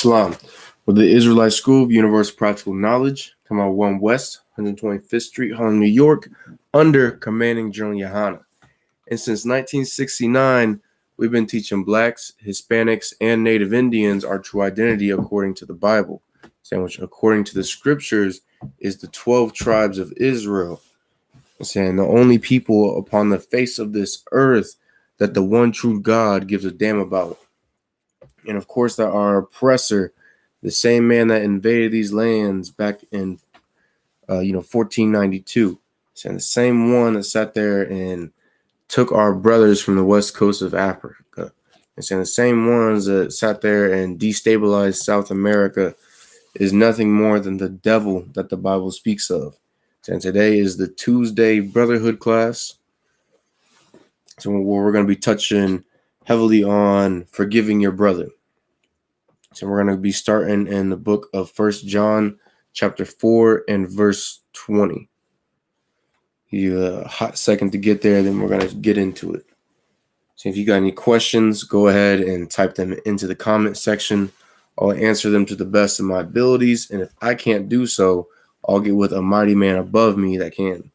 SHALAM, with the Israelite School of Universal Practical Knowledge, come out 1 West, 125th Street, Harlem, New York, under commanding GEN.YAHANNA. And since 1969, we've been teaching blacks, Hispanics, and Native Indians our true identity according to the Bible, which according to the scriptures is the 12 tribes of Israel. Saying the only people upon the face of this earth that the one true God gives a damn about. And of course, that our oppressor, the same man that invaded these lands back in 1492, and the same one that sat there and took our brothers from the west coast of Africa, and saying the same ones that sat there and destabilized South America is nothing more than the devil that the Bible speaks of. And today is the Tuesday Brotherhood class. So we're going to be touching heavily on forgiving your brother. So we're going to be starting in the book of 1 John chapter 4 and verse 20. Give you a hot second to get there, then we're going to get into it. So if you got any questions, go ahead and type them into the comment section. I'll answer them to the best of my abilities. And if I can't do so, I'll get with a mighty man above me that can.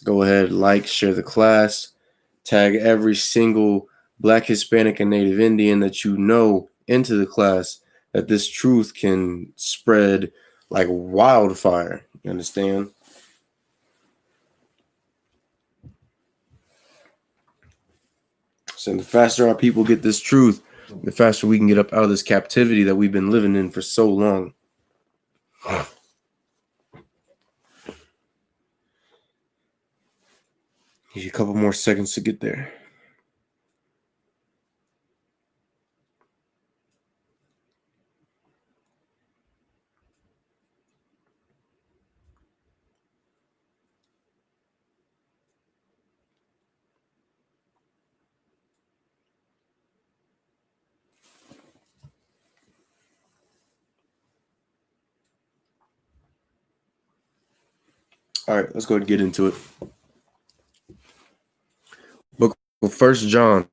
Go ahead, like, share the class, tag every single Black, Hispanic, and Native Indian that you know into the class, that this truth can spread like wildfire. You understand? So the faster our people get this truth, the faster we can get up out of this captivity that we've been living in for so long. Give you a couple more seconds to get there. All right, let's go ahead and get into it. Book of 1 John,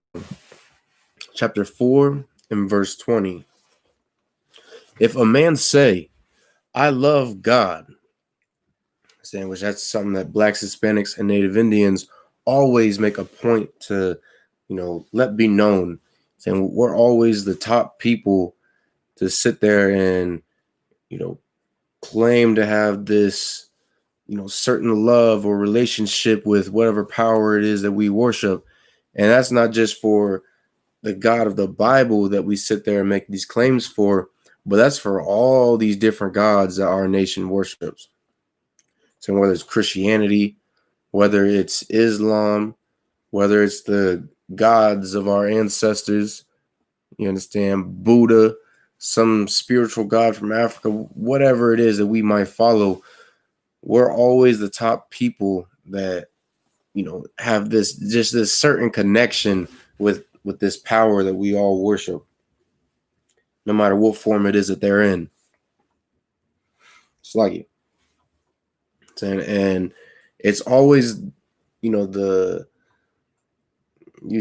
chapter 4 and verse 20. If a man say, I love God, which that's something that Blacks, Hispanics, and Native Indians always make a point to, let be known. Saying we're always the top people to sit there and, claim to have this, certain love or relationship with whatever power it is that we worship. And that's not just for the God of the Bible that we sit there and make these claims for, but that's for all these different gods that our nation worships. So whether it's Christianity, whether it's Islam, whether it's the gods of our ancestors, you understand, Buddha, some spiritual god from Africa, whatever it is that we might follow, we're always the top people that, have this certain connection with this power that we all worship, no matter what form it is that they're in. It's like it. And it's always, you'd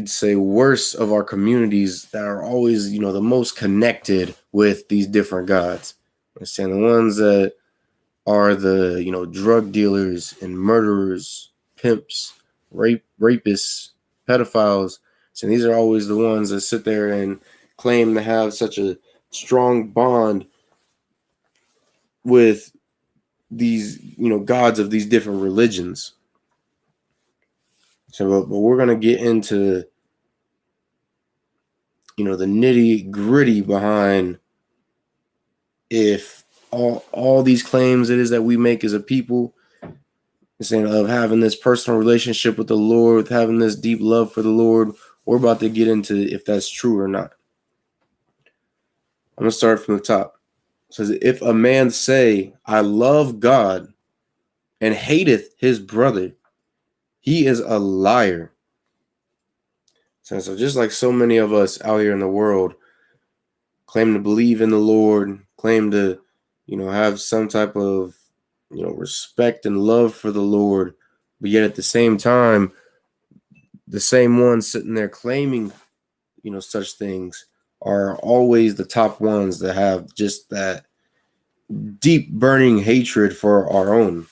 say worst of our communities that are always, the most connected with these different gods. And the ones that are the, drug dealers and murderers, pimps, rapists, pedophiles. So these are always the ones that sit there and claim to have such a strong bond with these, gods of these different religions. So, but we're going to get into, the nitty gritty behind if all these claims it is that we make as a people, saying of having this personal relationship with the Lord, having this deep love for the Lord, we're about to get into if that's true or not. I'm going to start from the top. It says, if a man say, I love God and hateth his brother, he is a liar. So just like so many of us out here in the world claim to believe in the Lord, claim to, have some type of, respect and love for the Lord, but yet at the same time, the same ones sitting there claiming, such things are always the top ones that have just that deep burning hatred for our own.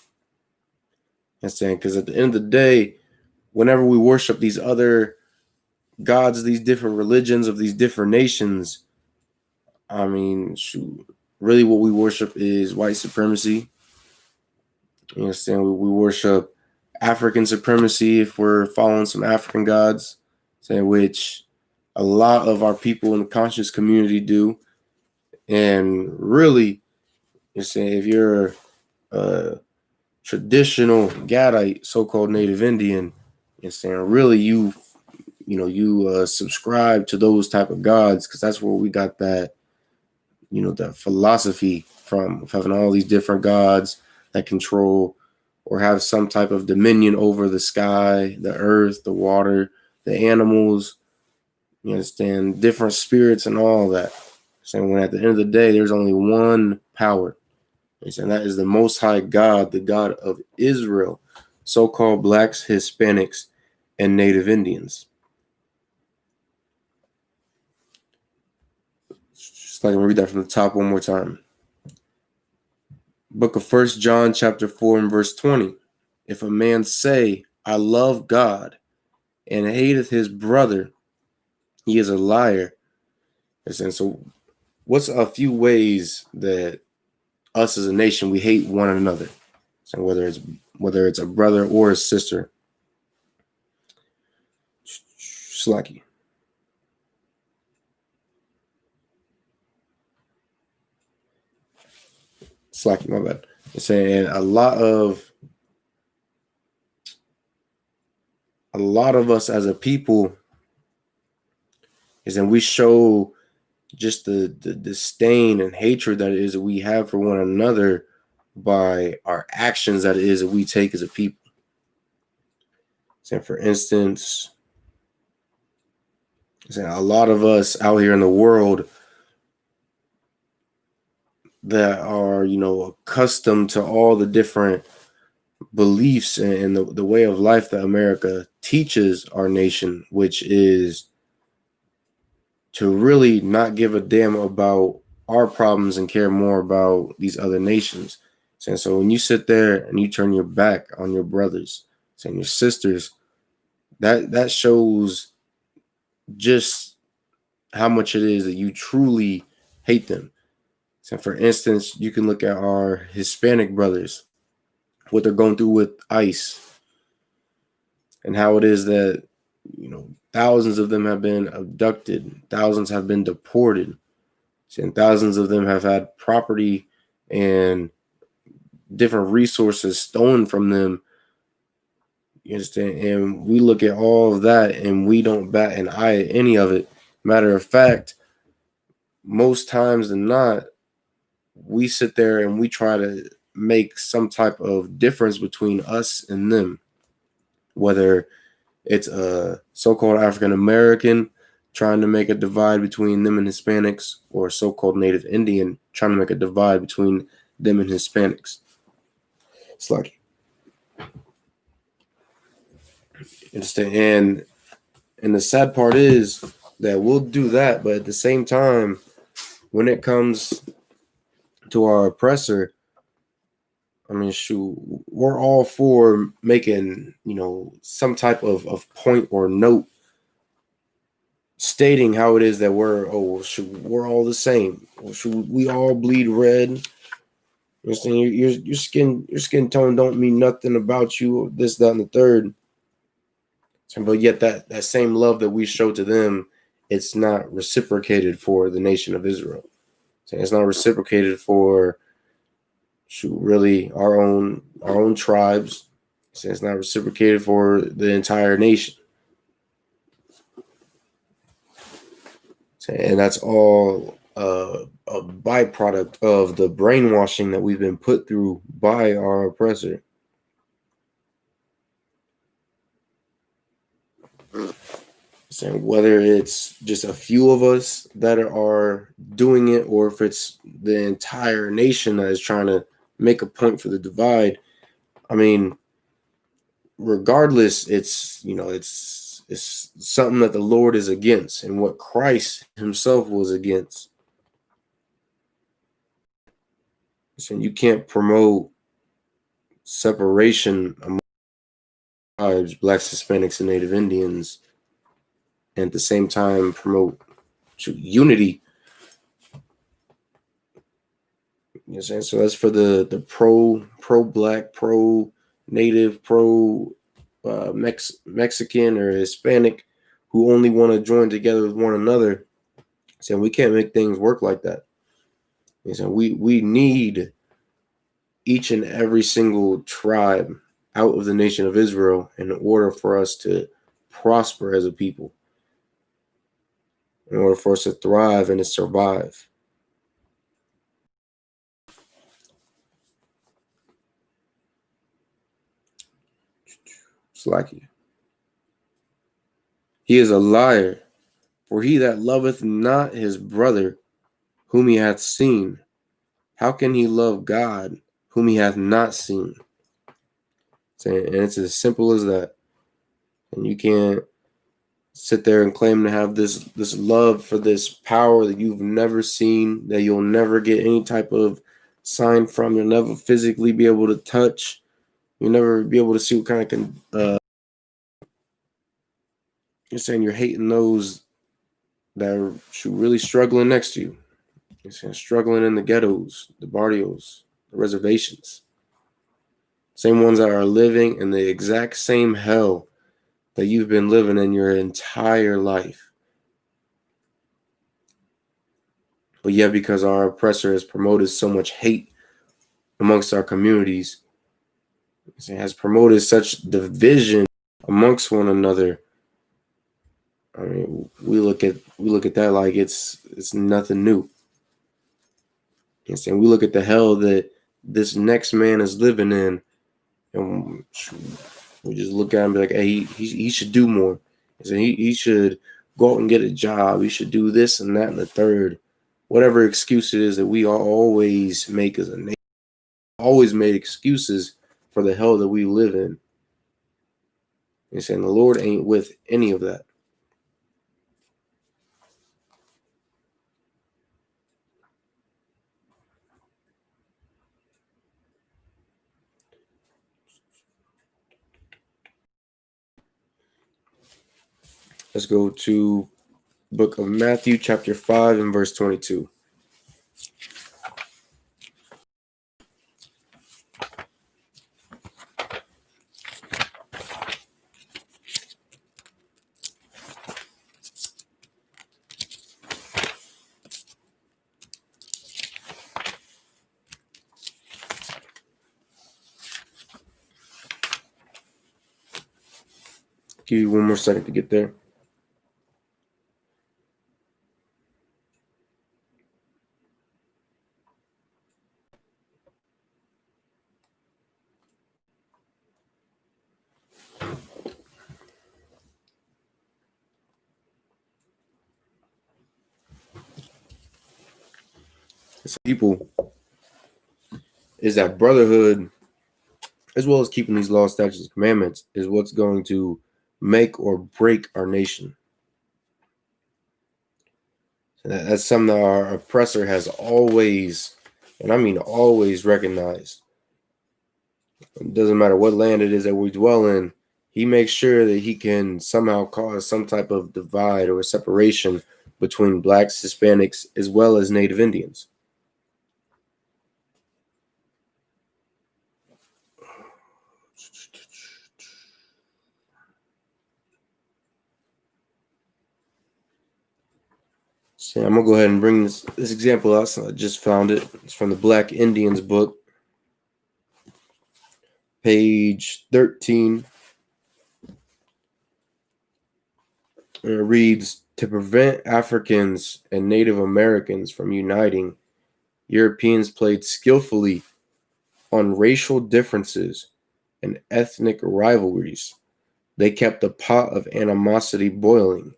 I'm saying, because at the end of the day, whenever we worship these other gods, these different religions of these different nations, I mean, shoot, really what we worship is white supremacy. You understand? We worship African supremacy if we're following some African gods, saying which a lot of our people in the conscious community do. And really, you're saying if you're a traditional Gadite, so-called Native Indian, you're saying really you subscribe to those type of gods because that's where we got that, that philosophy from, of having all these different gods that control or have some type of dominion over the sky, the earth, the water, the animals, you understand, different spirits and all that. So when at the end of the day, there's only one power, and that is the Most High God, the God of Israel, so-called blacks, Hispanics, and Native Indians. Just like I'm gonna read that from the top one more time. Book of 1 John chapter 4 and verse 20. If a man say, I love God, and hateth his brother, he is a liar. And so what's a few ways that us as a nation, we hate one another? So whether it's a brother or a sister. Slacky. Slacky, my bad. It's saying a lot of us as a people is that we show just the disdain and hatred that it is that we have for one another by our actions that it is that we take as a people. So for instance, a lot of us out here in the world that are, accustomed to all the different beliefs and the way of life that America teaches our nation, which is to really not give a damn about our problems and care more about these other nations. And so when you sit there and you turn your back on your brothers and your sisters, that shows just how much it is that you truly hate them. So for instance, you can look at our Hispanic brothers, what they're going through with ICE, and how it is that, thousands of them have been abducted, thousands have been deported, and thousands of them have had property and different resources stolen from them. You understand? And we look at all of that and we don't bat an eye at any of it. Matter of fact, most times than not, we sit there and we try to make some type of difference between us and them, whether it's a so-called African American trying to make a divide between them and Hispanics, or a so-called Native Indian trying to make a divide between them and Hispanics. It's like, and the sad part is that we'll do that, but at the same time, when it comes to our oppressor, I mean, shoot, we're all for making, some type of point or note stating how it is that we're all the same. Should we all bleed red? You're saying your skin tone don't mean nothing about you, this, that, and the third. But yet that same love that we show to them, it's not reciprocated for the nation of Israel. So it's not reciprocated for really our own tribes. So it's not reciprocated for the entire nation. And that's all a byproduct of the brainwashing that we've been put through by our oppressor. So whether it's just a few of us that are doing it, or if it's the entire nation that is trying to make a point for the divide, I mean, regardless, it's It's something that the Lord is against and what Christ himself was against. So you can't promote separation among tribes, Blacks, Hispanics, and Native Indians, and at the same time promote unity. You know what I'm saying? So that's for the pro-Black, pro-Native, Mexican or Hispanic who only want to join together with one another. Saying we can't make things work like that. You know, so we need each and every single tribe out of the nation of Israel in order for us to prosper as a people, in order for us to thrive and to survive. Slacky. He is a liar, for he that loveth not his brother whom he hath seen, how can he love God whom he hath not seen? And it's as simple as that. And you can't sit there and claim to have this love for this power that you've never seen, that you'll never get any type of sign from, you'll never physically be able to touch, you'll never be able to see what kind of you're saying you're hating those that are really struggling next to you. You're saying struggling in the ghettos, the barrios, the reservations. Same ones that are living in the exact same hell that you've been living in your entire life. But yet, because our oppressor has promoted so much hate amongst our communities, it has promoted such division amongst one another. I mean, we look at that like it's nothing new. And we look at the hell that this next man is living in, and we just look at him and be like, hey, he should do more. He should go out and get a job. He should do this and that and the third. Whatever excuse it is that we always make as a nation, always made excuses for the hell that we live in. You're saying the Lord ain't with any of that. Let's go to book of Matthew, chapter 5 and verse 22. Give you one more second to get there. People is that brotherhood, as well as keeping these laws, statutes, and commandments, is what's going to make or break our nation. That's something that our oppressor has always, and I mean always, recognized. It doesn't matter what land it is that we dwell in, he makes sure that he can somehow cause some type of divide or separation between Blacks, Hispanics, as well as Native Indians. So I'm going to go ahead and bring this example out. So I just found it. It's from the Black Indians book, page 13. And it reads, to prevent Africans and Native Americans from uniting, Europeans played skillfully on racial differences and ethnic rivalries. They kept the pot of animosity boiling.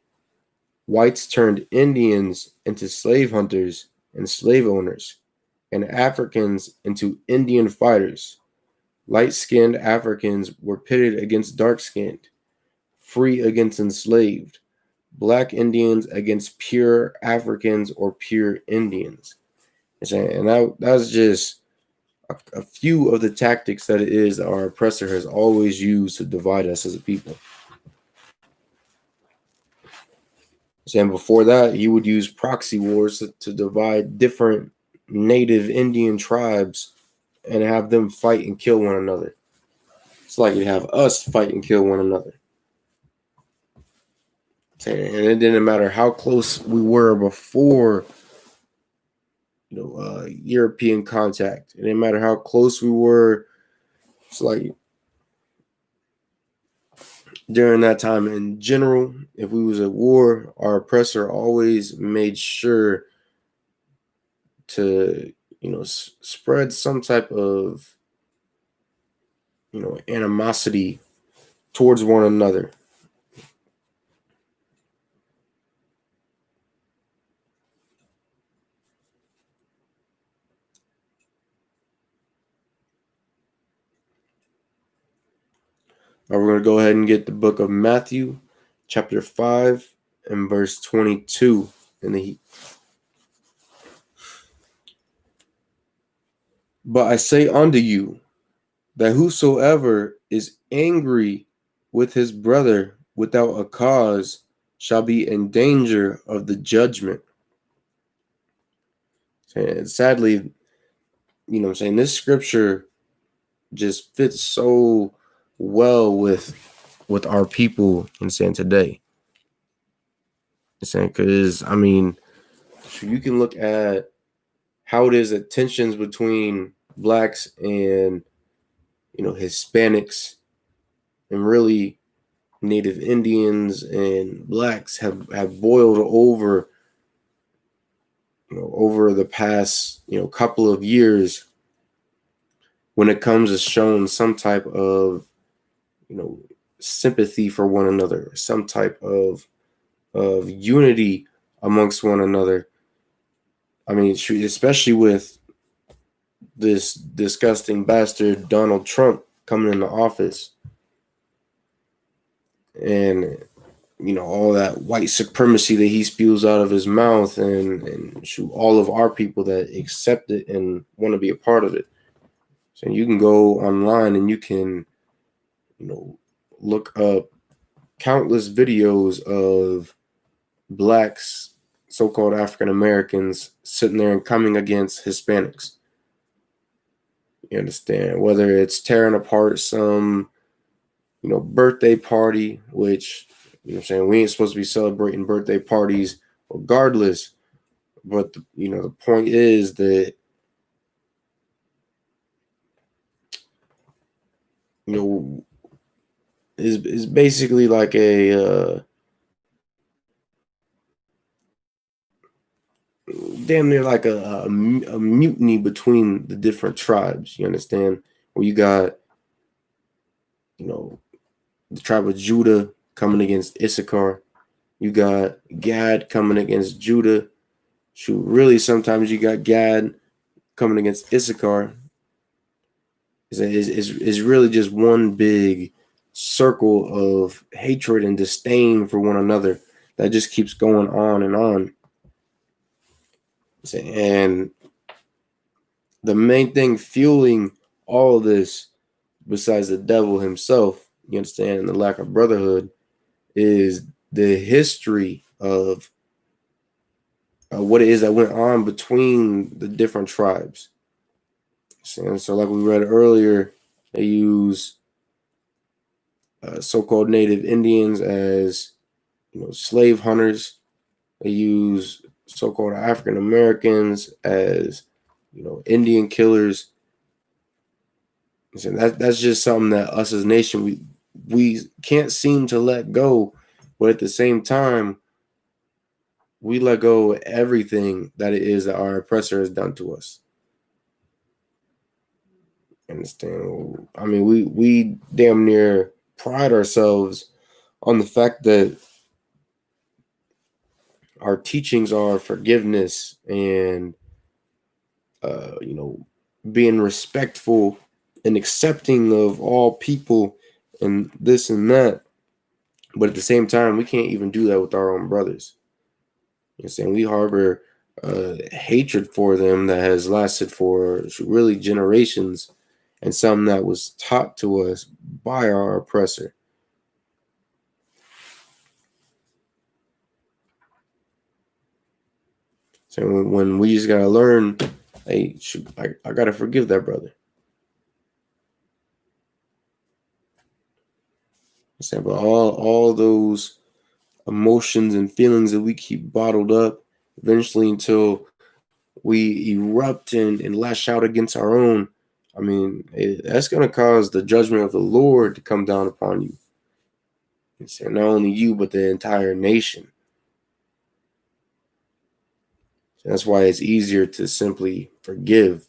Whites turned Indians into slave hunters and slave owners, and Africans into Indian fighters. Light-skinned Africans were pitted against dark-skinned. free against enslaved, black Indians against pure Africans or pure Indians. And that's just a few of the tactics that it is that our oppressor has always used to divide us as a people. And before that, he would use proxy wars to divide different native Indian tribes and have them fight and kill one another. It's like you'd have us fight and kill one another. And it didn't matter how close we were before, European contact. It didn't matter how close we were. It's like during that time in general, if we was at war, our oppressor always made sure to, spread some type of, animosity towards one another. We're going to go ahead and get the book of Matthew, chapter 5, and verse 22 in the heat. But I say unto you, that whosoever is angry with his brother without a cause shall be in danger of the judgment. And sadly, this scripture just fits so well with our people and saying today. Because you can look at how it is that tensions between blacks and Hispanics and really Native Indians and blacks have boiled over over the past couple of years when it comes to showing some type of sympathy for one another, some type of unity amongst one another. Especially with this disgusting bastard Donald Trump coming into office, and all that white supremacy that he spews out of his mouth, and all of our people that accept it and want to be a part of it. So you can go online and you can look up countless videos of blacks, so-called African Americans, sitting there and coming against Hispanics. You understand? Whether it's tearing apart some birthday party, which we ain't supposed to be celebrating birthday parties regardless, but the point is that is basically like a damn near like a mutiny between the different tribes. You understand? Where you got the tribe of Judah coming against Issachar. You got Gad coming against Judah. Really, sometimes you got Gad coming against Issachar. Is really just one big circle of hatred and disdain for one another that just keeps going on and on. And the main thing fueling all of this, besides the devil himself, you understand, and the lack of brotherhood, is the history of what it is that went on between the different tribes. And so, like we read earlier, they use so-called Native Indians as slave hunters. They use so-called African Americans as Indian killers. And that's just something that us as a nation we can't seem to let go, but at the same time we let go of everything that it is that our oppressor has done to us. Understand? We damn near pride ourselves on the fact that our teachings are forgiveness and being respectful and accepting of all people and this and that. But at the same time, we can't even do that with our own brothers. You know what I'm saying? We harbor hatred for them that has lasted for really generations, and something that was taught to us by our oppressor. So when we just gotta learn, hey, I gotta forgive that brother. But all those emotions and feelings that we keep bottled up, eventually until we erupt and lash out against our own, I mean, that's going to cause the judgment of the Lord to come down upon you. And not only you, but the entire nation. So that's why it's easier to simply forgive.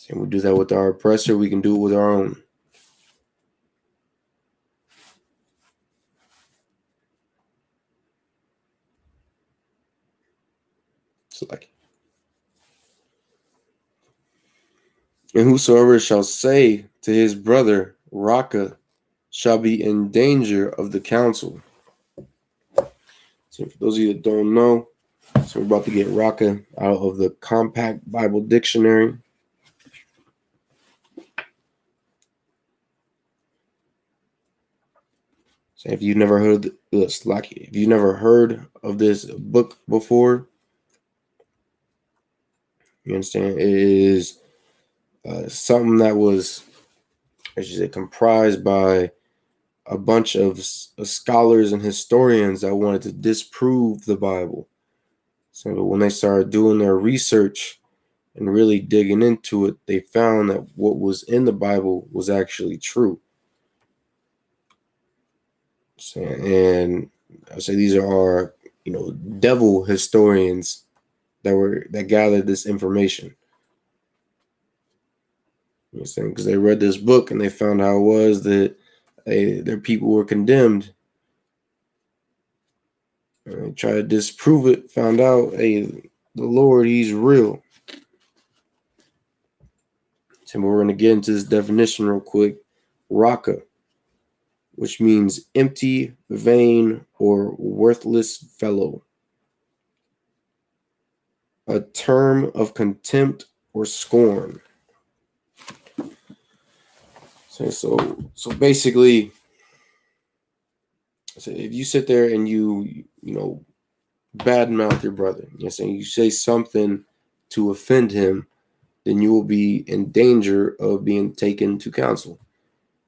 And we do that with our oppressor, we can do it with our own. It's like, and whosoever shall say to his brother, Raka, shall be in danger of the council. So for those of you that don't know, so we're about to get Raka out of the Compact Bible Dictionary. So if you've never heard of this book before, you understand, it is something that was, I should say, comprised by a bunch of scholars and historians that wanted to disprove the Bible. So when they started doing their research and really digging into it, they found that what was in the Bible was actually true. So, and I say these are, devil historians that gathered this information. You know what I'm saying? Because they read this book and they found how it was that their people were condemned. And they tried to disprove it, found out, hey, the Lord, he's real. So we're going to get into this definition real quick. Raka, which means empty, vain, or worthless fellow. A term of contempt or scorn. So basically, so if you sit there and you badmouth your brother, you say something to offend him, then you will be in danger of being taken to counsel.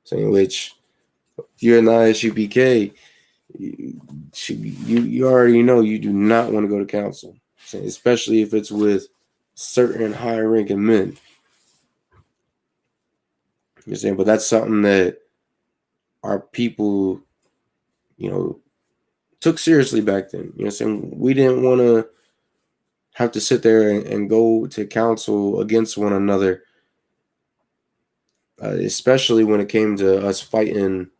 Saying which, if you're in the I.S.U.P.K, you already know you do not want to go to counsel, especially if it's with certain high-ranking men. You're saying, but that's something that our people, took seriously back then. We didn't want to have to sit there and go to counsel against one another, especially when it came to us fighting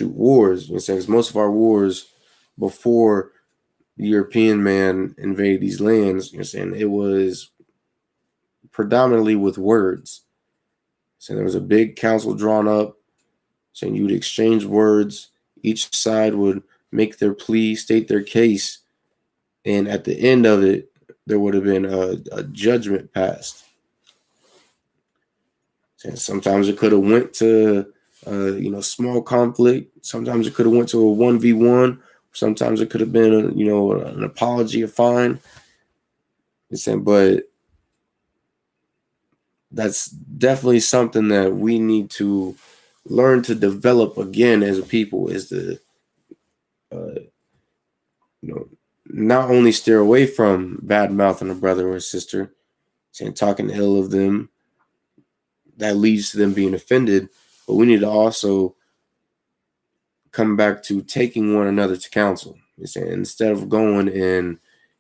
wars. Because most of our wars before the European man invaded these lands, it was predominantly with words. So there was a big council drawn up, saying you would exchange words. Each side would make their plea, state their case, and at the end of it, there would have been a judgment passed. And sometimes it could have went to small conflict. Sometimes it could have went to a 1v1. Sometimes it could have been an apology, a fine. But that's definitely something that we need to learn to develop again as a people, is to not only steer away from bad mouthing a brother or a sister, saying talking ill of them, that leads to them being offended, but we need to also come back to taking one another to counsel. Instead of going and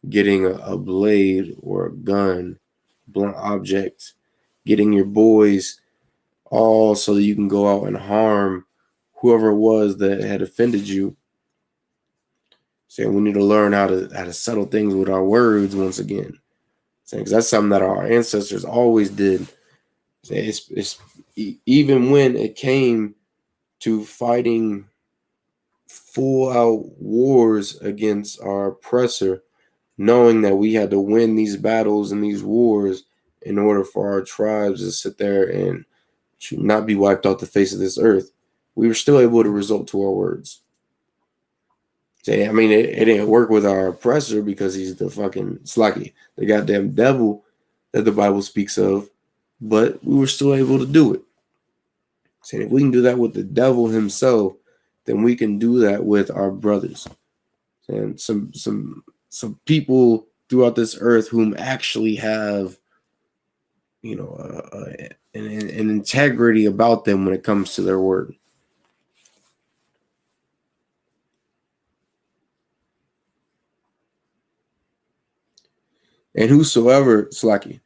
getting a blade or a gun, blunt object, getting your boys all so that you can go out and harm whoever it was that had offended you. So we need to learn how to settle things with our words once again. Because that's something that our ancestors always did. It's even when it came to fighting full out wars against our oppressor, knowing that we had to win these battles and these wars in order for our tribes to sit there and to not be wiped off the face of this earth, we were still able to resort to our words. Say, I mean, it didn't work with our oppressor because he's the fucking slacky, the goddamn devil that the Bible speaks of, but we were still able to do it. Saying if we can do that with the devil himself, then we can do that with our brothers. And some people throughout this earth whom actually have, you know, an integrity about them when it comes to their word. And whosoever slacky,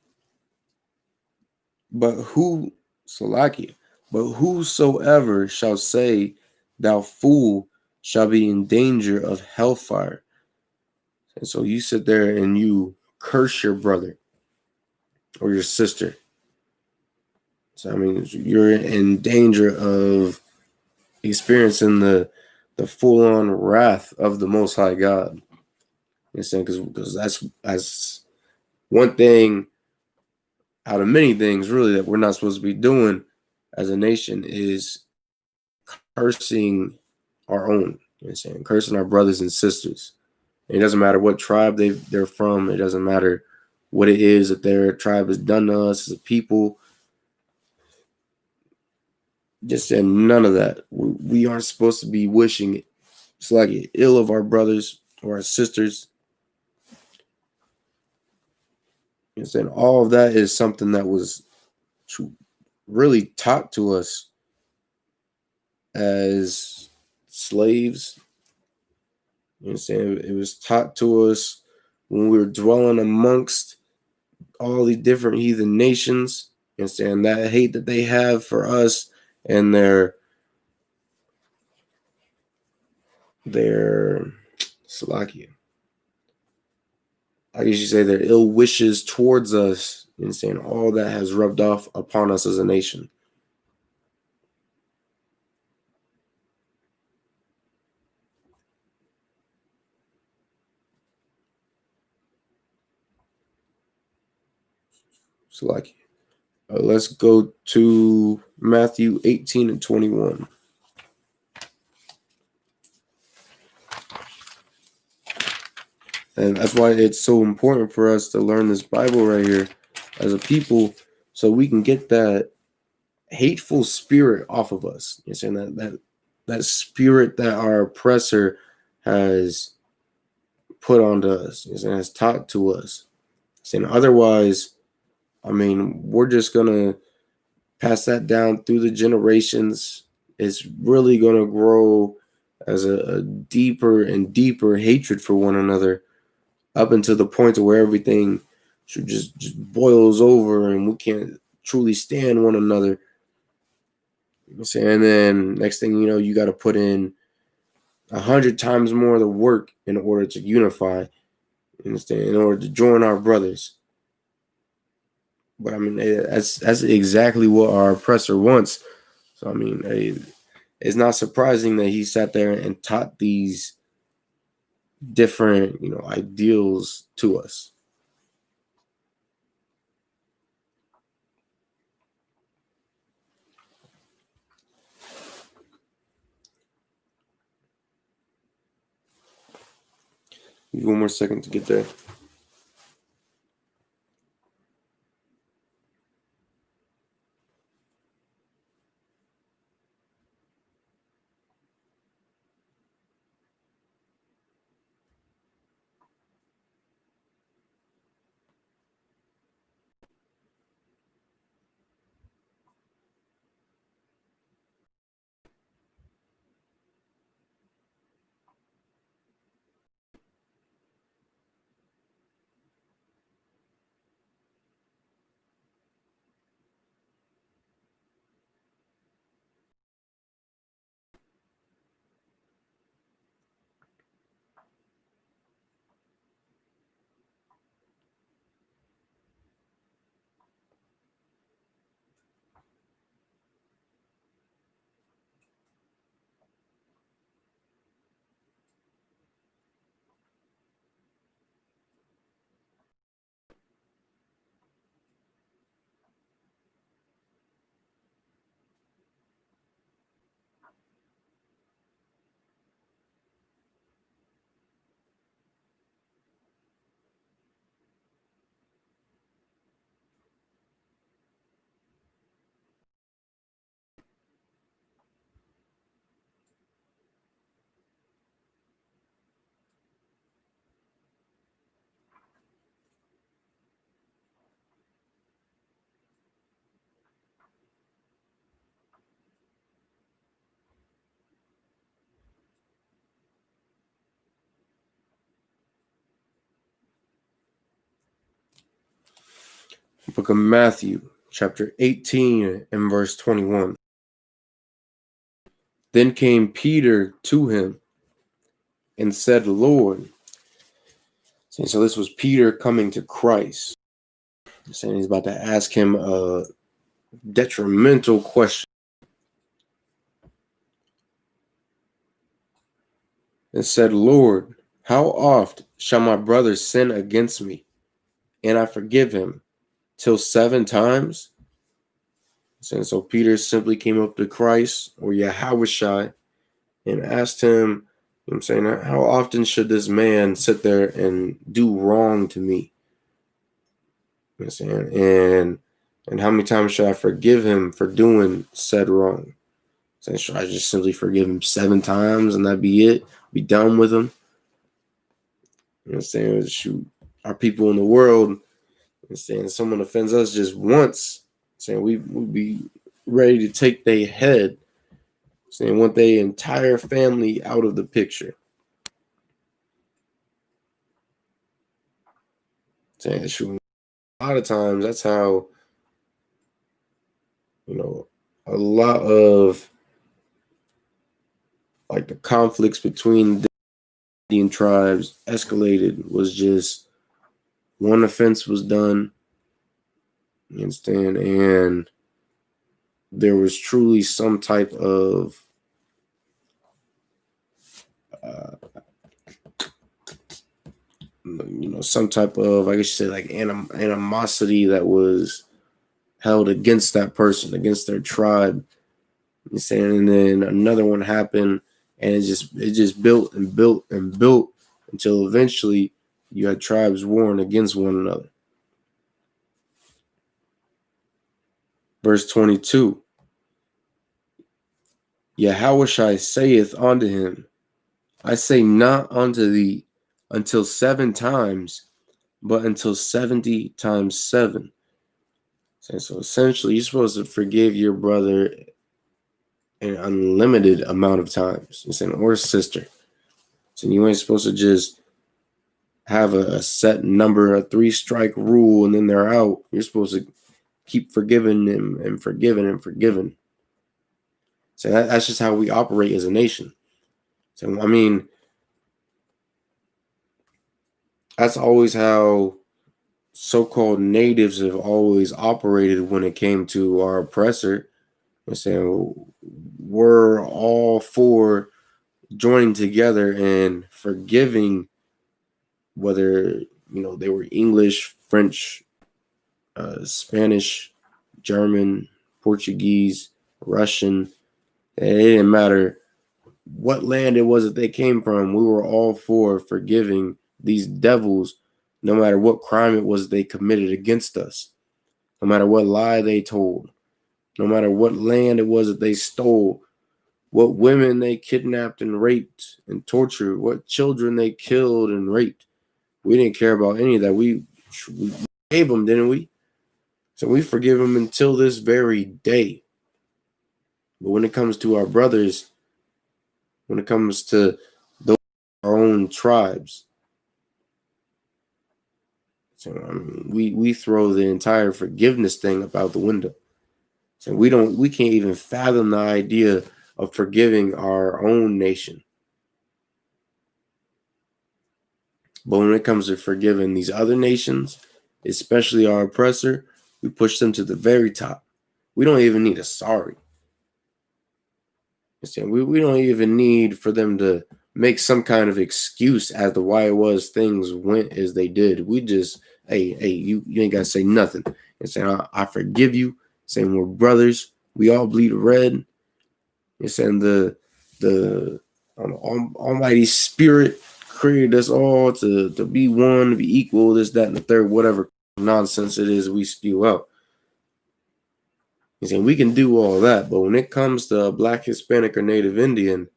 but who slacky, but whosoever shall say, "Thou fool," shall be in danger of hellfire. And so you sit there and you curse your brother or your sister. So I mean, you're in danger of experiencing the full-on wrath of the Most High God. You know, because that's one thing out of many things, really, that we're not supposed to be doing as a nation is cursing our own. You know, saying cursing our brothers and sisters. It doesn't matter what tribe they're from. It doesn't matter what it is that their tribe has done to us as a people. Just none of that. We aren't supposed to be wishing it's like ill of our brothers or our sisters. And saying all of that is something that was really taught to us as slaves. You know what I'm saying? It was taught to us when we were dwelling amongst all these different heathen nations. You know what I'm saying? That hate that they have for us and their Salakia. I usually say their ill wishes towards us, and saying all that has rubbed off upon us as a nation. Salakia. Let's go to Matthew 18 and 21. And that's why it's so important for us to learn this Bible right here as a people so we can get that hateful spirit off of us. You're saying that spirit that our oppressor has put onto us, and has taught to us. Saying otherwise, I mean, we're just gonna pass that down through the generations. It's really gonna grow as a deeper and deeper hatred for one another, up until the point of where everything should just boils over and we can't truly stand one another. And then next thing you know, you got to put in 100 times more of the work in order to unify, in order to join our brothers. But I mean, that's exactly what our oppressor wants. So I mean, it's not surprising that he sat there and taught these different, ideals to us. Give me one more second to get there. Book of Matthew, chapter 18 and verse 21. Then came Peter to him and said, Lord. So this was Peter coming to Christ. Saying he's about to ask him a detrimental question. And said, Lord, how oft shall my brother sin against me, and I forgive him? Till 7 times? And so Peter simply came up to Christ, or Yahushua, and asked him, you know what I'm saying, how often should this man sit there and do wrong to me? You know what I'm saying? And how many times should I forgive him for doing said wrong? So should I just simply forgive him 7 times and that be it? Be done with him? You know what I'm saying? Shoot, our people in the world, you know what I'm saying, someone offends us just once, saying we would be ready to take their head, saying want their entire family out of the picture. Saying shoot, a lot of times that's how, you know, a lot of like the conflicts between the Indian tribes escalated. Was just one offense was done, you understand, and there was truly some type of some type of, I guess you say, like animosity that was held against that person, against their tribe. You saying, and then another one happened, and it just built and built and built until eventually you had tribes warring against one another. Verse 22. Yahushua saith unto him, I say not unto thee until 7 times, but until 70 times 7. So essentially, you're supposed to forgive your brother an unlimited amount of times. You're saying, or sister. So you ain't supposed to just have a set number, a 3-strike rule, and then they're out. You're supposed to keep forgiving them and forgiving and forgiving. So that's just how we operate as a nation. So, I mean, that's always how so-called natives have always operated when it came to our oppressor. You're saying we're all for joining together and forgiving, whether they were English, French, Spanish, German, Portuguese, Russian. It didn't matter what land it was that they came from. We were all for forgiving these devils, no matter what crime it was they committed against us, no matter what lie they told, no matter what land it was that they stole, what women they kidnapped and raped and tortured, what children they killed and raped. We didn't care about any of that. We gave them, didn't we? So we forgive them until this very day. But when it comes to our brothers, when it comes to those our own tribes, so we throw the entire forgiveness thing about the window. So we can't even fathom the idea of forgiving our own nation. But when it comes to forgiving these other nations, especially our oppressor, we push them to the very top. We don't even need a sorry. We don't even need for them to make some kind of excuse as to why it was things went as they did. We just, hey, you ain't got to say nothing. And saying, I forgive you. Saying we're brothers. We all bleed red. You're saying the Almighty Spirit created us all to be one, to be equal, this, that, and the third, whatever nonsense it is we spew out. He's saying we can do all that, but when it comes to Black, Hispanic, or Native Indian,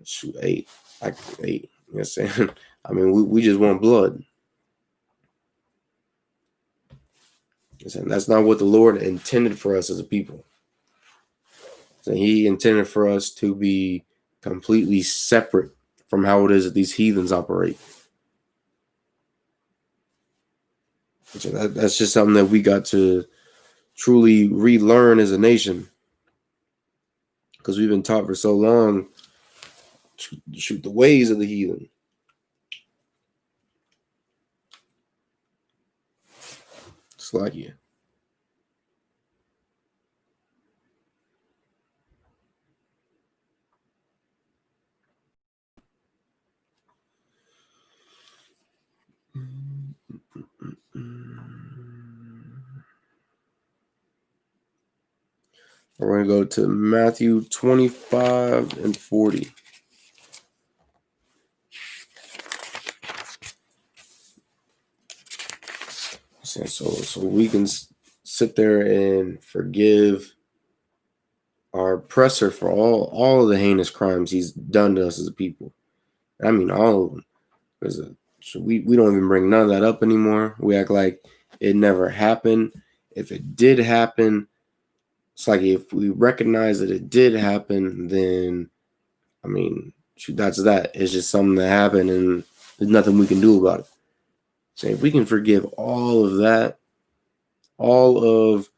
shoot, you know what I'm saying? I mean, we just want blood. And that's not what the Lord intended for us as a people. So he intended for us to be completely separate from how it is that these heathens operate. So that's just something that we got to truly relearn as a nation, because we've been taught for so long to shoot the ways of the heathen. It's like, yeah. We're going to go to Matthew 25 and 40. So we can sit there and forgive our oppressor for all of the heinous crimes he's done to us as a people. I mean, all of them. So we don't even bring none of that up anymore. We act like it never happened. If it did happen, it's like if we recognize that it did happen, then, I mean, that's that. It's just something that happened and there's nothing we can do about it. So if we can forgive all of that, all of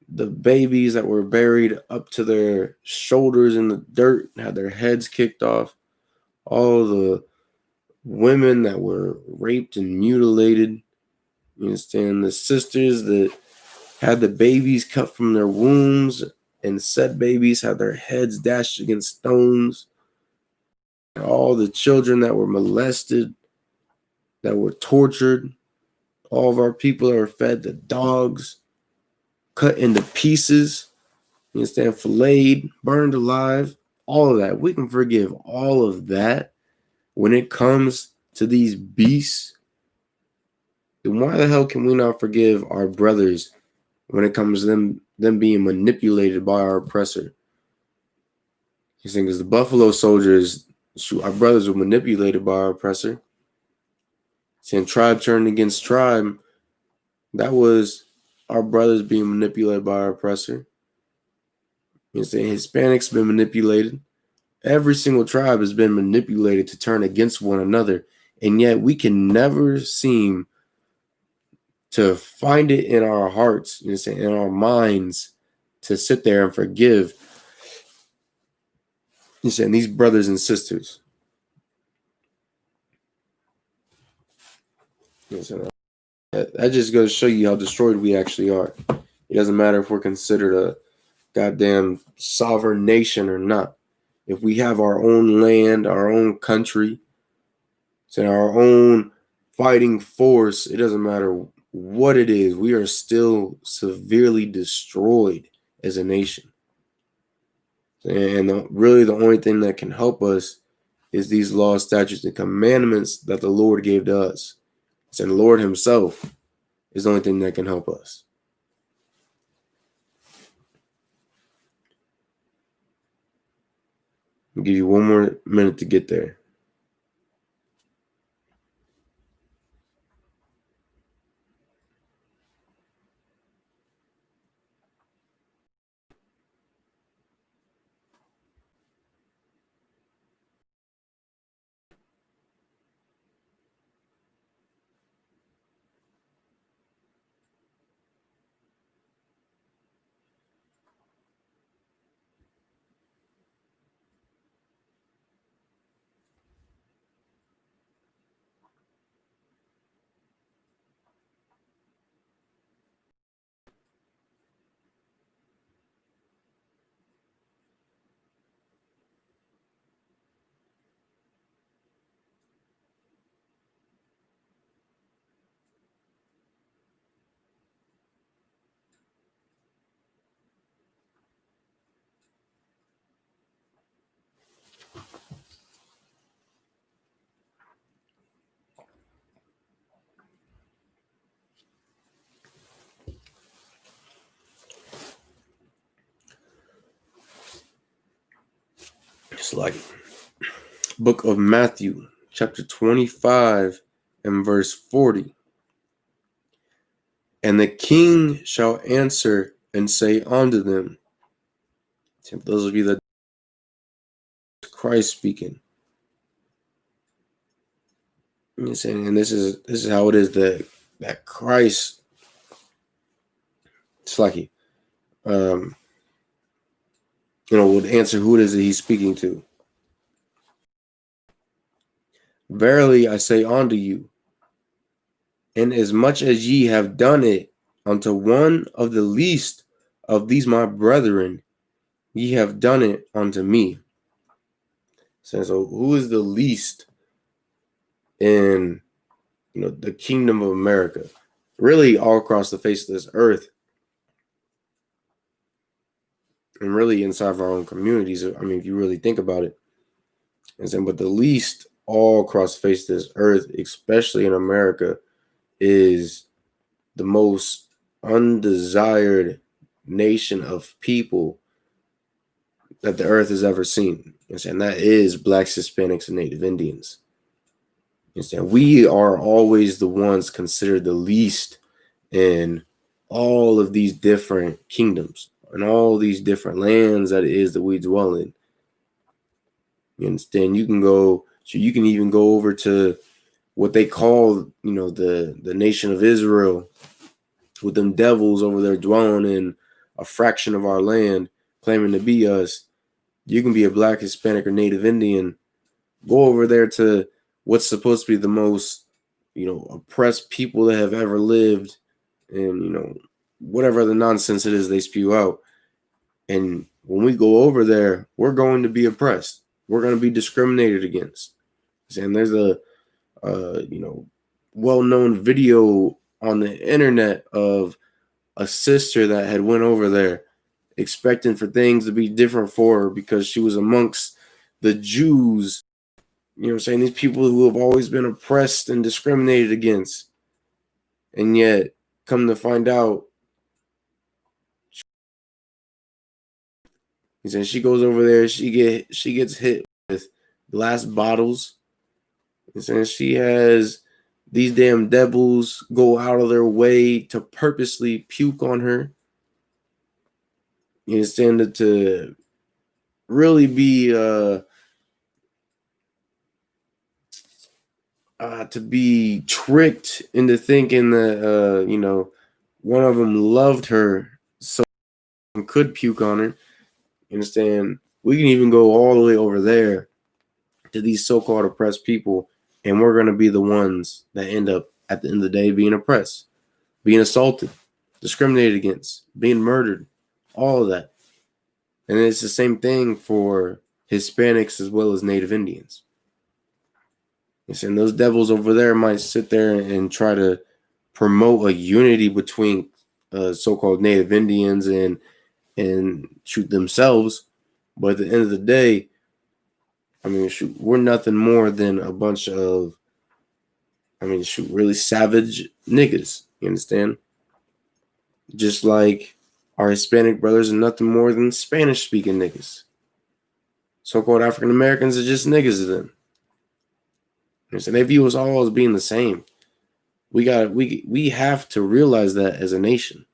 the babies that were buried up to their shoulders in the dirt, had their heads kicked off, all the women that were raped and mutilated, you understand, the sisters that had the babies cut from their wombs, and said babies had their heads dashed against stones, all the children that were molested, that were tortured, all of our people that were fed to dogs, cut into pieces, you understand, filleted, burned alive, all of that. We can forgive all of that. When it comes to these beasts, then why the hell can we not forgive our brothers when it comes to them being manipulated by our oppressor? You see, because the Buffalo Soldiers, our brothers were manipulated by our oppressor. Saying tribe turned against tribe, that was our brothers being manipulated by our oppressor. You see, Hispanics been manipulated. Every single tribe has been manipulated to turn against one another, and yet we can never seem to find it in our hearts, you know, in our minds, to sit there and forgive, you know, these brothers and sisters. You know, that just goes to show you how destroyed we actually are. It doesn't matter if we're considered a goddamn sovereign nation or not. If we have our own land, our own country, and our own fighting force, it doesn't matter what it is, we are still severely destroyed as a nation. And really the only thing that can help us is these laws, statutes, and commandments that the Lord gave to us. And the Lord himself is the only thing that can help us. I'll give you one more minute to get there. It's like book of Matthew, chapter 25 and verse 40. And the king shall answer and say unto them, to those of you that Christ speaking, and this is how it is that that Christ, it's like he, would answer who it is that he's speaking to. Verily I say unto you, inasmuch as ye have done it unto one of the least of these my brethren, ye have done it unto me. So who is the least in the kingdom of America? Really all across the face of this earth. And really inside of our own communities. I mean, if you really think about it. But the least all across the face of this earth, especially in America, is the most undesired nation of people that the earth has ever seen. And that is Blacks, Hispanics, and Native Indians. We are always the ones considered the least in all of these different kingdoms and all these different lands that it is that we dwell in. You understand? You can even go over to what they call, the nation of Israel, with them devils over there dwelling in a fraction of our land, claiming to be us. You can be a Black, Hispanic, or Native Indian. Go over there to what's supposed to be the most, oppressed people that have ever lived, and whatever the nonsense it is they spew out. And when we go over there, we're going to be oppressed. We're going to be discriminated against. And there's a well-known video on the internet of a sister that had went over there expecting for things to be different for her because she was amongst the Jews. These people who have always been oppressed and discriminated against. And yet, come to find out, she goes over there, she gets hit with glass bottles. And she has these damn devils go out of their way to purposely puke on her. You understand? To really be to be tricked into thinking that one of them loved her so could puke on her. You understand? We can even go all the way over there to these so-called oppressed people, and we're going to be the ones that end up at the end of the day being oppressed, being assaulted, discriminated against, being murdered, all of that. And it's the same thing for Hispanics as well as Native Indians. And those devils over there might sit there and try to promote a unity between so-called Native Indians and shoot themselves. But at the end of the day, we're nothing more than a bunch of, really savage niggas. You understand? Just like our Hispanic brothers are nothing more than Spanish-speaking niggas. So-called African Americans are just niggas to them. And they view us all as being the same. We have to realize that as a nation.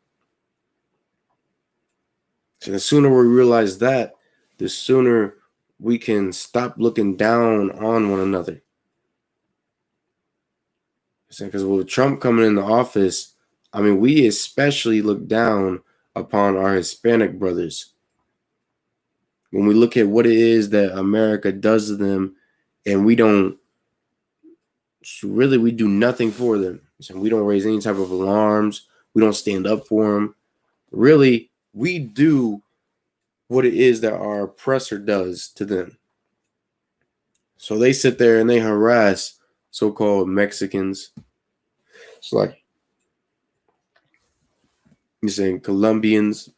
So the sooner we realize that, the sooner we can stop looking down on one another. Because with Trump coming into office, we especially look down upon our Hispanic brothers. When we look at what it is that America does to them, and we do nothing for them. So we don't raise any type of alarms. We don't stand up for them. Really, we do what it is that our oppressor does to them. So they sit there and they harass so-called Mexicans. It's like you're saying Colombians,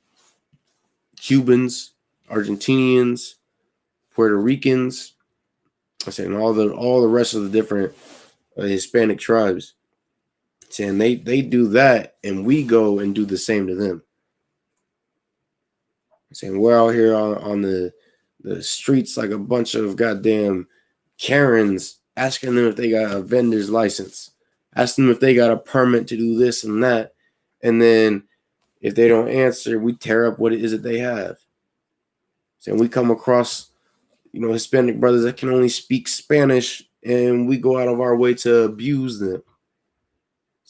Cubans, Argentinians, Puerto Ricans. I'm saying all the rest of the different Hispanic tribes. Saying they do that, and we go and do the same to them. Saying we're out here on the streets like a bunch of goddamn Karens, asking them if they got a vendor's license, asking them if they got a permit to do this and that, and then if they don't answer, we tear up what it is that they have. So we come across, Hispanic brothers that can only speak Spanish, and we go out of our way to abuse them.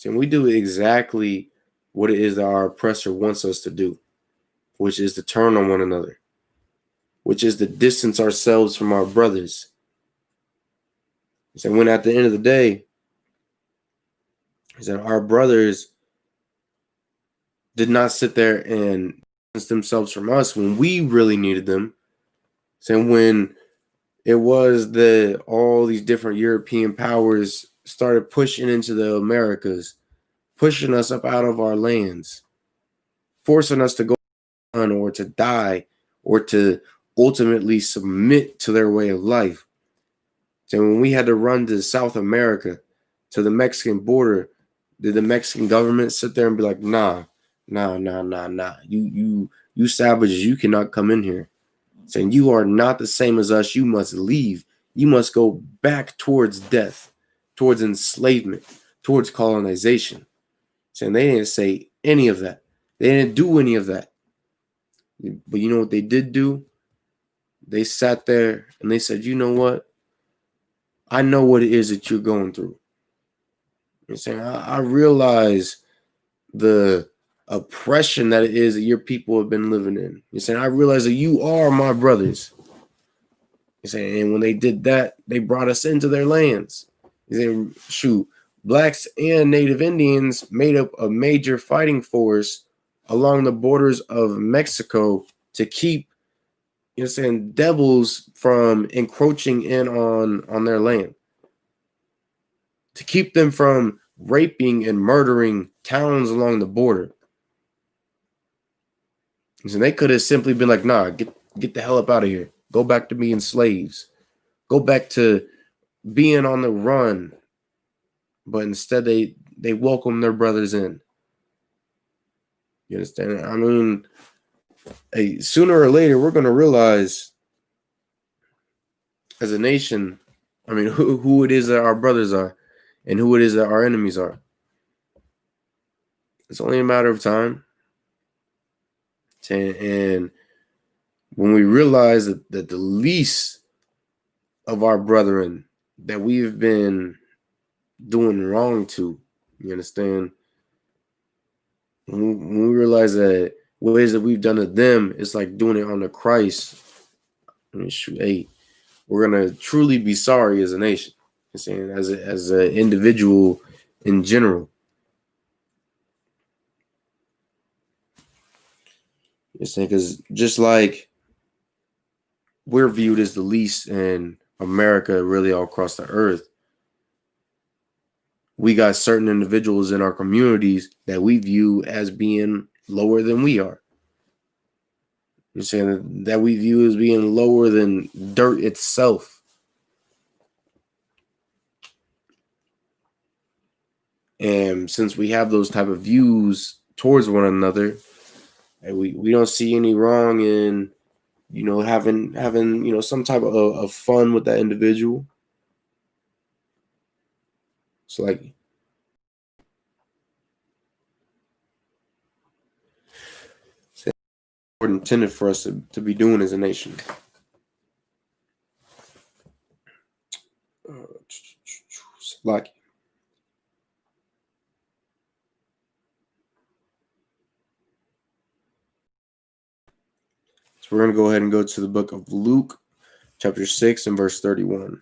And we do exactly what it is that our oppressor wants us to do, which is to turn on one another, which is to distance ourselves from our brothers. And when at the end of the day, is that our brothers did not sit there and distance themselves from us when we really needed them. So when it was that all these different European powers started pushing into the Americas, pushing us up out of our lands, forcing us to go on or to die or to ultimately submit to their way of life. So when we had to run to South America, to the Mexican border, did the Mexican government sit there and be like, nah, you savages, you cannot come in here. Saying you are not the same as us, you must leave. You must go back towards death, towards enslavement, towards colonization. Saying they didn't say any of that. They didn't do any of that. But you know what they did do? They sat there and they said, you know what? I know what it is that you're going through. You're saying, I realize the oppression that it is that your people have been living in. You're saying, I realize that you are my brothers. You're saying, and when they did that, they brought us into their lands. You're saying, shoot, blacks and Native Indians made up a major fighting force along the borders of Mexico to keep, you're saying, devils from encroaching in on their land, to keep them from raping and murdering towns along the border. So they could have simply been like, nah, get the hell up out of here. Go back to being slaves. Go back to being on the run. But instead they welcome their brothers in. You understand? I mean, hey, sooner or later, we're going to realize as a nation, I mean, who it is that our brothers are and who it is that our enemies are. It's only a matter of time. And when we realize that the least of our brethren that we've been doing wrong to, you understand? When we realize that ways that we've done to them, it's like doing it on the Christ. I mean, shoot, hey, we're gonna truly be sorry as a nation. I'm saying as an individual in general. You're saying because just like we're viewed as the least in America, really all across the earth, we got certain individuals in our communities that we view as being lower than we are. You're saying that we view as being lower than dirt itself. And since we have those type of views towards one another, and we don't see any wrong in, you know, having you know, some type of fun with that individual. It's like it's intended for us to be doing as a nation. Like, so we're gonna go ahead and go to the book of Luke, chapter 6 and verse 31.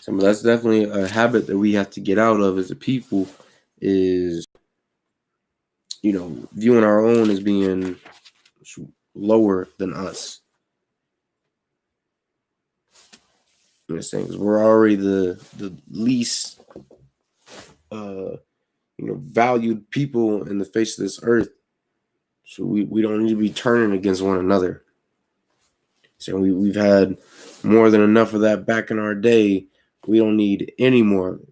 So that's definitely a habit that we have to get out of as a people, is, you know, viewing our own as being lower than us. You know, saying, because we're already the least you know, valued people in the face of this earth. So we don't need to be turning against one another. So we've had more than enough of that back in our day. We don't need any more of it.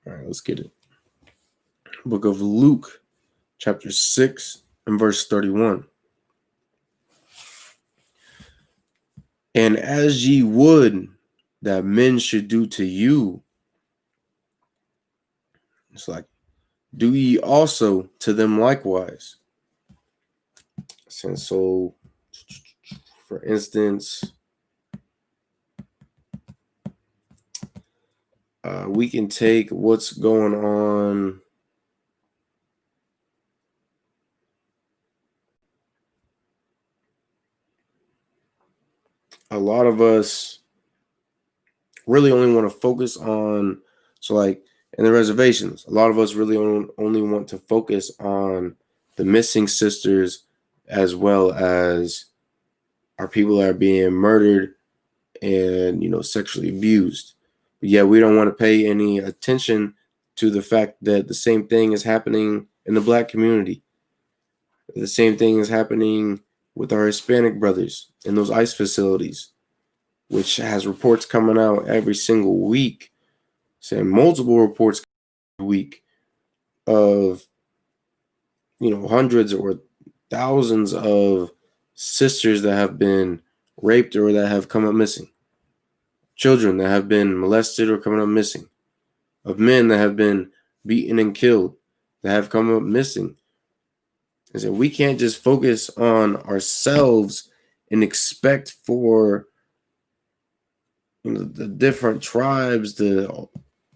All right, let's get it. Book of Luke, chapter 6 and verse 31. And as ye would that men should do to you, it's like, do ye also to them likewise. And so, for instance, we can take what's going on. A lot of us really only want to focus on, so like in the reservations, a lot of us really only want to focus on the missing sisters, as well as our people that are being murdered and, sexually abused. But yeah, we don't want to pay any attention to the fact that the same thing is happening in the Black community. The same thing is happening with our Hispanic brothers in those ICE facilities, which has reports coming out every single week, saying multiple reports a week of, hundreds or thousands of sisters that have been raped or that have come up missing, children that have been molested or coming up missing, of men that have been beaten and killed that have come up missing. And so we can't just focus on ourselves and expect for the different tribes to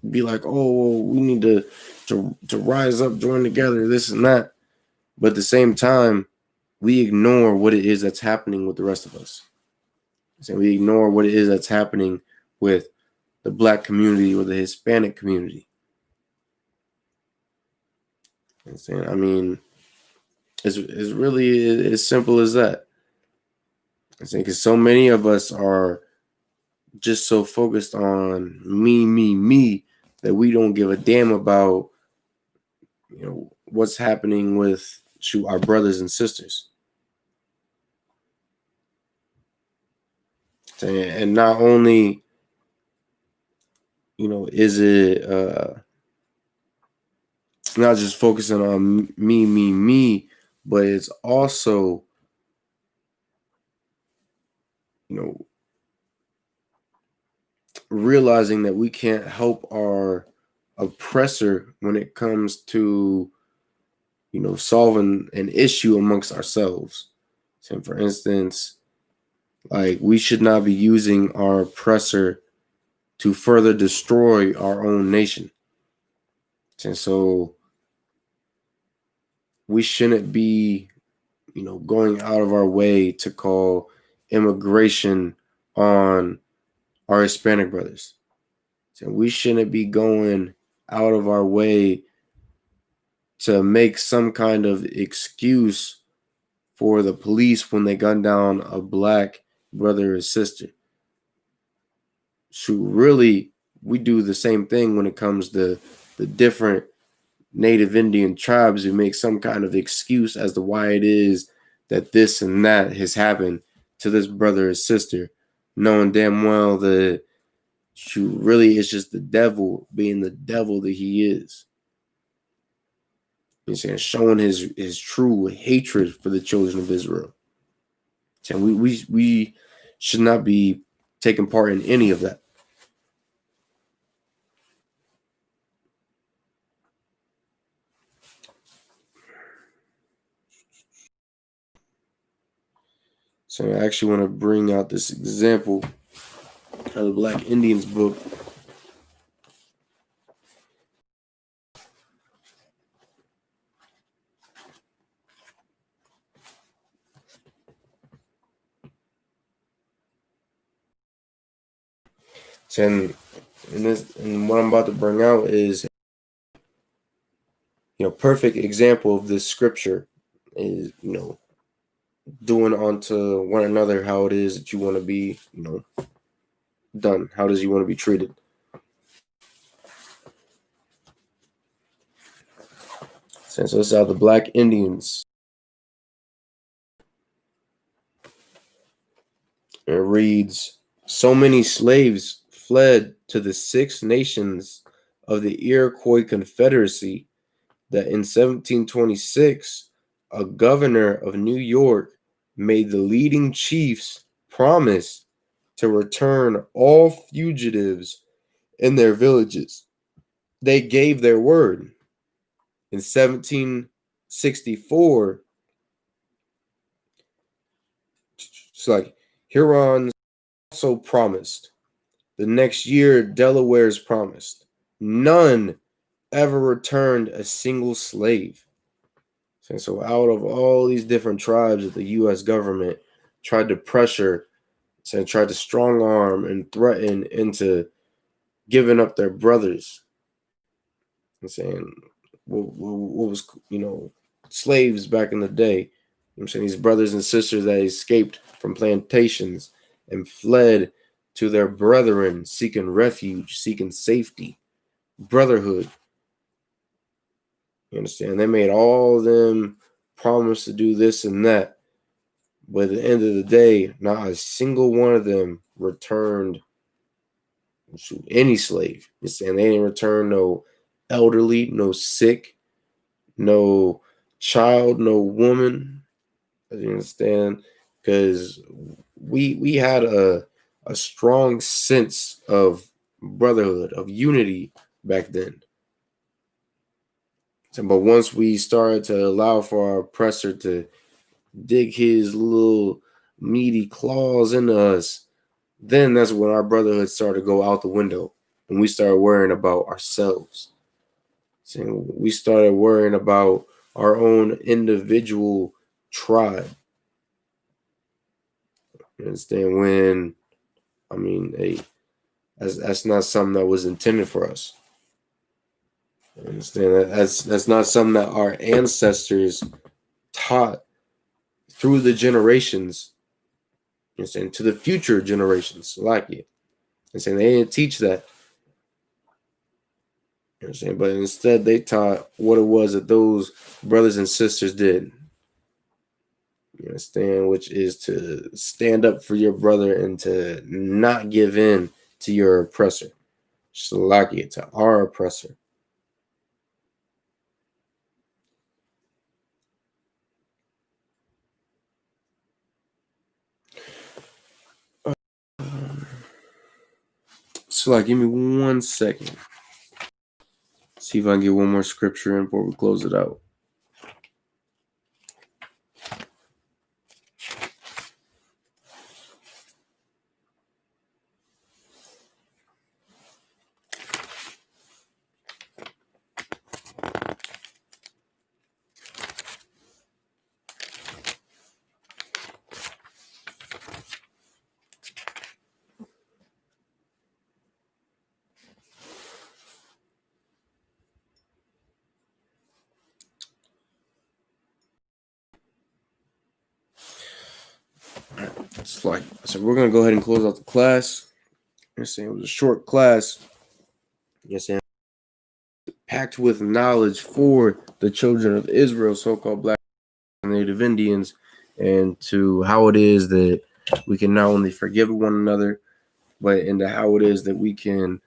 be like, oh, well, we need to rise up, join together, this and that. But at the same time, we ignore what it is that's happening with the rest of us. So we ignore what it is that's happening with the Black community or the Hispanic community. And I mean, it's really as simple as that. I think because so many of us are just so focused on me that we don't give a damn about what's happening with our brothers and sisters. And not only is it not just focusing on me, but it's also realizing that we can't help our oppressor when it comes to solving an issue amongst ourselves. So for instance, like, we should not be using our oppressor to further destroy our own nation. And so we shouldn't be going out of our way to call immigration on our Hispanic brothers. So we shouldn't be going out of our way to make some kind of excuse for the police when they gun down a Black brother or sister. So really, we do the same thing when it comes to the different Native Indian tribes who make some kind of excuse as to why it is that this and that has happened to this brother or sister, knowing damn well that really it's just the devil being the devil that he is. He's saying, showing his true hatred for the children of Israel. And we should not be taking part in any of that. So I actually want to bring out this example out of the Black Indians book. And what I'm about to bring out is, perfect example of this scripture is, doing unto one another how it is that you want to be, done. How does you want to be treated? So this is how the Black Indians. It reads, so many slaves fled to the 6 nations of the Iroquois Confederacy that in 1726, a governor of New York made the leading chiefs promise to return all fugitives in their villages. They gave their word. In 1764, it's like Hurons also promised. The next year, Delawares promised. None ever returned a single slave. And so out of all these different tribes that the U.S. government tried to pressure, and tried to strong arm and threaten into giving up their brothers, and saying what was, slaves back in the day. I'm saying these brothers and sisters that escaped from plantations and fled to their brethren, seeking refuge, seeking safety, brotherhood. You understand? They made all of them promise to do this and that. But at the end of the day, not a single one of them returned any slave. You're saying they didn't return no elderly, no sick, no child, no woman. You understand? Because we had a strong sense of brotherhood, of unity back then. But once we started to allow for our oppressor to dig his little meaty claws into us, then that's when our brotherhood started to go out the window, and we started worrying about ourselves. So we started worrying about our own individual tribe. You understand? When, that's not something that was intended for us. You understand? That's not something that our ancestors taught through the generations. You understand? To the future generations, like it. And saying they didn't teach that. You understand? But instead, they taught what it was that those brothers and sisters did. You understand? Which is to stand up for your brother and to not give in to your oppressor. Shalaki, to our oppressor. So, give me 1 second. See if I can get one more scripture in before we close it out. So we're gonna go ahead and close out the class. You're saying it was a short class. You're saying packed with knowledge for the children of Israel, so-called Black and Native Indians, and to how it is that we can not only forgive one another, but into how it is that we can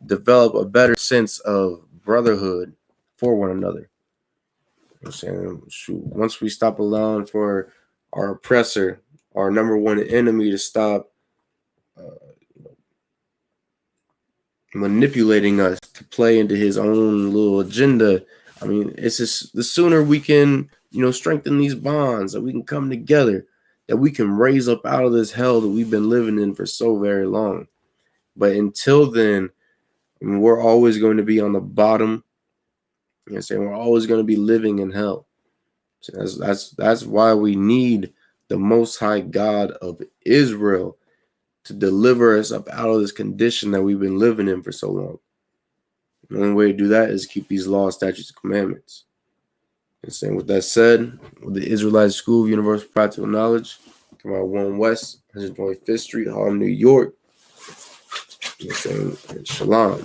develop a better sense of brotherhood for one another. I'm saying, once we stop allowing for our oppressor, our number one enemy, to stop manipulating us to play into his own little agenda, it's just the sooner we can, strengthen these bonds, that we can come together, that we can raise up out of this hell that we've been living in for so very long. But until then, we're always going to be on the bottom. We're always going to be living in hell. So that's why we need the Most High God of Israel to deliver us up out of this condition that we've been living in for so long. The only way to do that is keep these laws, statutes, and commandments. And saying, with that said, with the Israelite School of Universal Practical Knowledge, come out 1 West, 125th Street, Harlem, New York. Shalom.